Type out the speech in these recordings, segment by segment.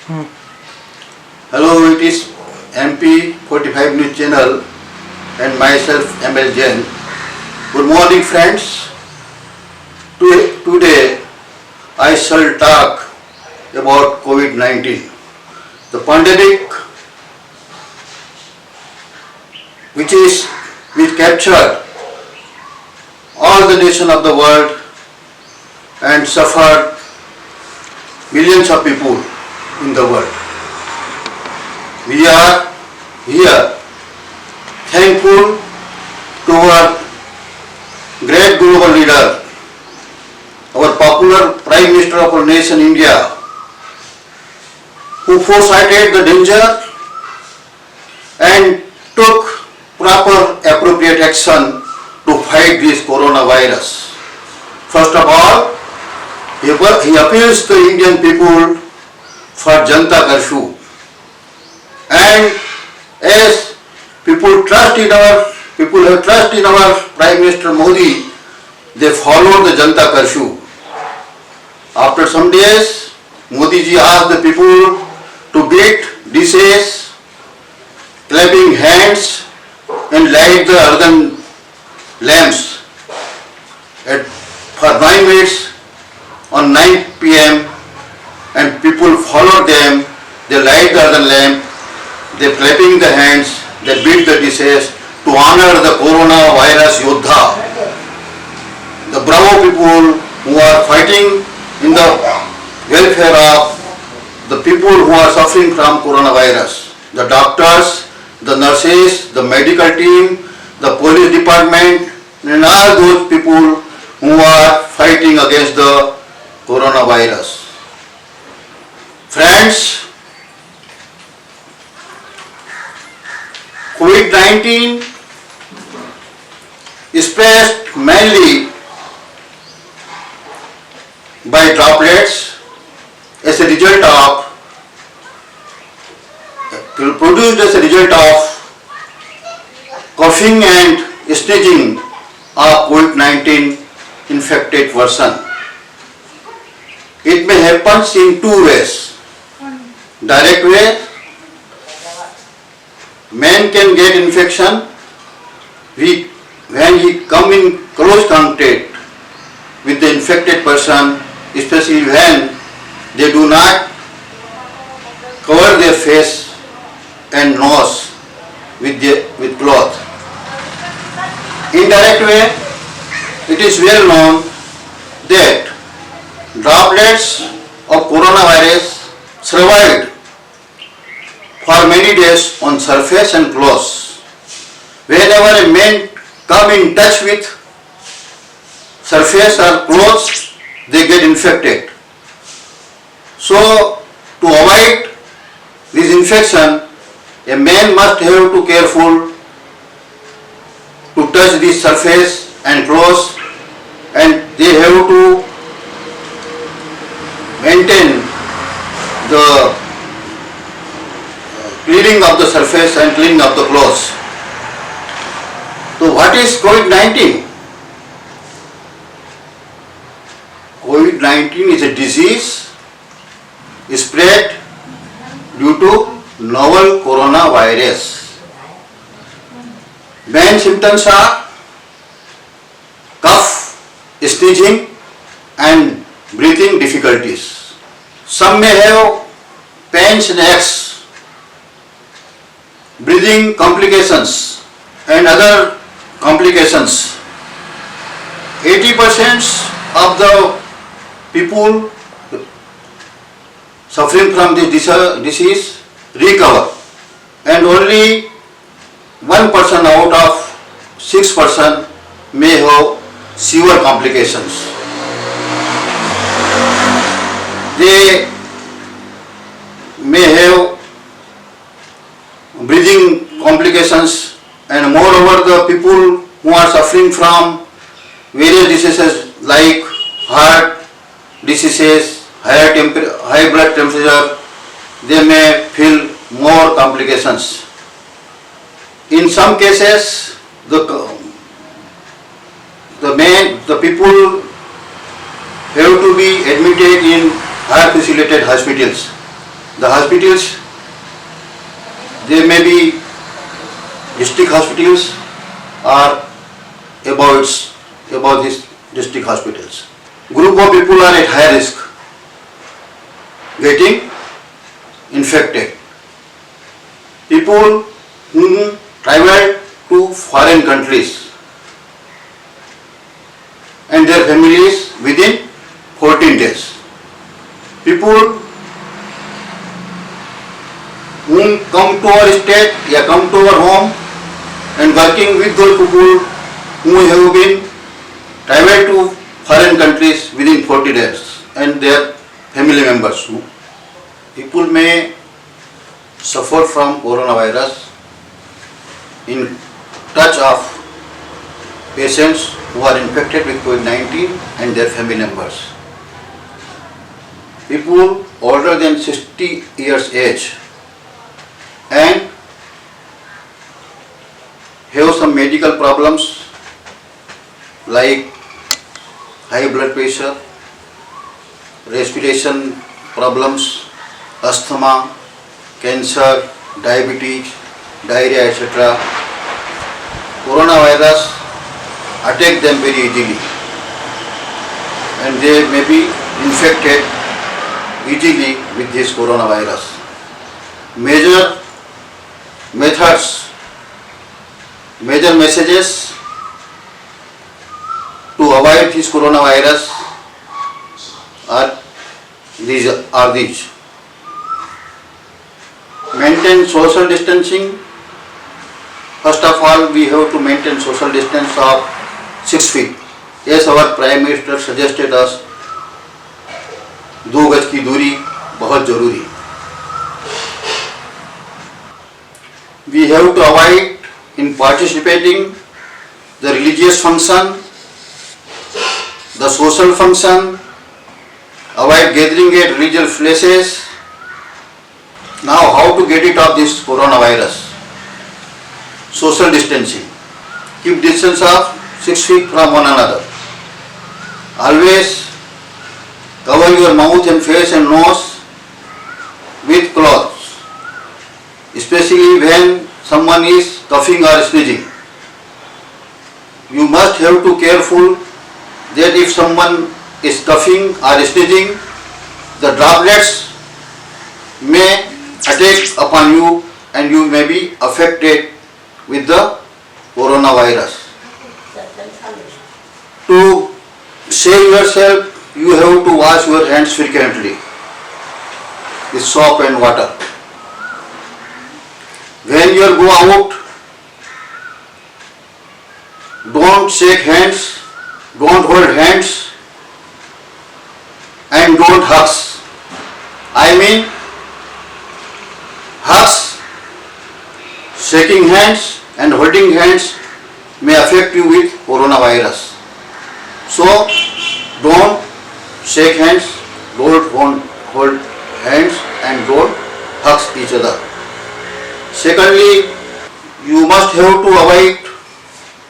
Hello, it is MP45 News Channel and myself ML Jain. Good morning friends. Today I shall talk about COVID-19. The pandemic which captured all the nations of the world and suffered millions of people in the world. We are here thankful to our great global leader, our popular Prime Minister of our nation India, who foresighted the danger and took proper appropriate action to fight this coronavirus. First of all, he appeals to the Indian people for Janata Curfew. And as people have trust in our Prime Minister Modi, they followed the Janata Curfew. After some days, Modi ji asked the people to beat dishes, clapping hands and light the earthen lamps for 9 minutes on 9 p.m. and people followed them. They light the earthen lamp, they clapping the hands, they beat the dishes to honor the coronavirus Yodha, the bravo people who are fighting in the welfare of the people who are suffering from coronavirus. The doctors, the nurses, the medical team, the police department and all those people who are fighting against the coronavirus. Friends, COVID-19 is spread mainly by droplets as a result of produced as a result of coughing and sneezing of COVID-19 infected person. It may happen in two ways. Direct way, man can get infection when he come in close contact with the infected person, especially when they do not cover their face and nose with cloth. Indirect way, it is well known that droplets of coronavirus survived for many days on surface and clothes. Whenever a man come in touch with surface or clothes, they get infected. So to avoid this infection, a man must have to careful to touch this surface and clothes, and they have to maintain the cleaning of the surface and cleaning of the clothes. So what is COVID-19? COVID-19 is a disease spread due to novel coronavirus. Main symptoms are cough, sneezing and breathing difficulties. Some may have pains in necks, breathing complications and other complications. 80% of the people suffering from this disease recover, and only 1% out of 6% may have severe complications. They may have breathing complications, and moreover the people who are suffering from various diseases like heart diseases, high blood temperature, they may feel more complications. In some cases, the people have to be admitted in high facilitated hospitals, The hospitals, they may be district hospitals or above these district hospitals. Group of people are at high risk getting infected. People who travel to foreign countries and their families within 14 days. People who come to our state or come to our home and working with those people who have been traveled to foreign countries within 40 days and their family members. People may suffer from coronavirus in touch of patients who are infected with COVID-19 and their family members. People older than 60 years age and have some medical problems like high blood pressure, respiration problems, asthma, cancer, diabetes, diarrhea, etc. Coronavirus attack them very easily and they may be infected easily with this coronavirus. Major methods, major messages to avoid this coronavirus are these. Maintain social distancing. First of all, we have to maintain social distance of 6 feet. As our Prime Minister suggested us, 2 गज की दूरी बहुत जरूरी. We have to avoid in participating the religious function, the social function, avoid gathering at religious places. Now how to get rid of this coronavirus? Social distancing. Keep distance of 6 feet from one another. Always cover your mouth and face and nose with cloths, especially when someone is coughing or sneezing. You must have to be careful that if someone is coughing or sneezing, the droplets may attack upon you and you may be affected with the coronavirus. To save yourself, you have to wash your hands frequently with soap and water. When you go out, don't shake hands, don't hold hands, and don't hugs. I mean, hugs, shaking hands and holding hands may affect you with coronavirus. So, don't shake hands, don't hold hands and don't hug each other. Secondly, you must have to avoid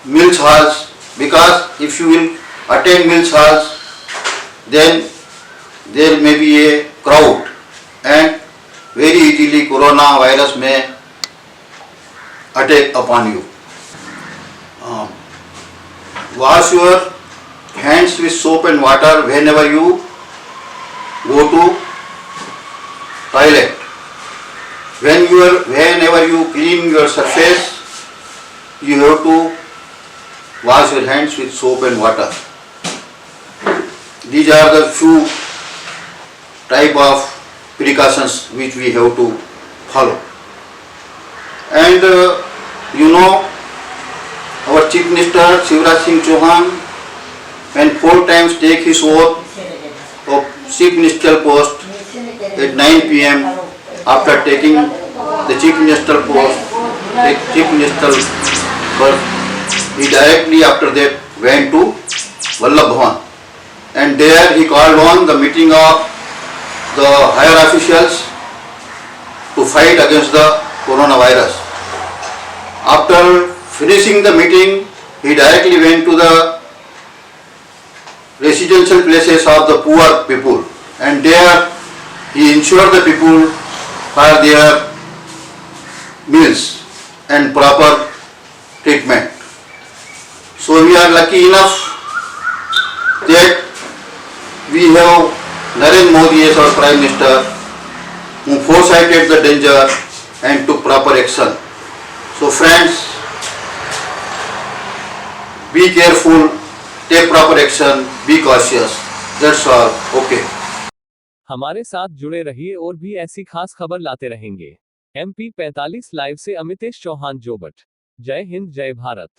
meal halls, because if you will attend meal halls, then there may be a crowd and very easily coronavirus may attack upon you. Wash your hands with soap and water whenever you go to toilet. Whenever you clean your surface, you have to wash your hands with soap and water. These are the few type of precautions which we have to follow. And our Chief Minister Shivraj Singh Chauhan, when 4 times take his oath of Chief Ministerial post at 9 p.m. after taking the Chief Minister post, Chief Ministerial birth, he directly after that went to Vallabh Bhavan, and there he called on the meeting of the higher officials to fight against the coronavirus. After finishing the meeting, he directly went to the residential places of the poor people, and there he ensured the people for their meals and proper treatment. So we are lucky enough that we have Narendra Modi as our Prime Minister, who foresighted the danger and took proper action. So friends, be careful, take proper action, be cautious. That's all. Okay. हमारे साथ जुड़े रहिए और भी ऐसी खास खबर लाते रहेंगे। MP 45 लाइव से अमितेश चौहान जोबट। जय हिंद, जय भारत।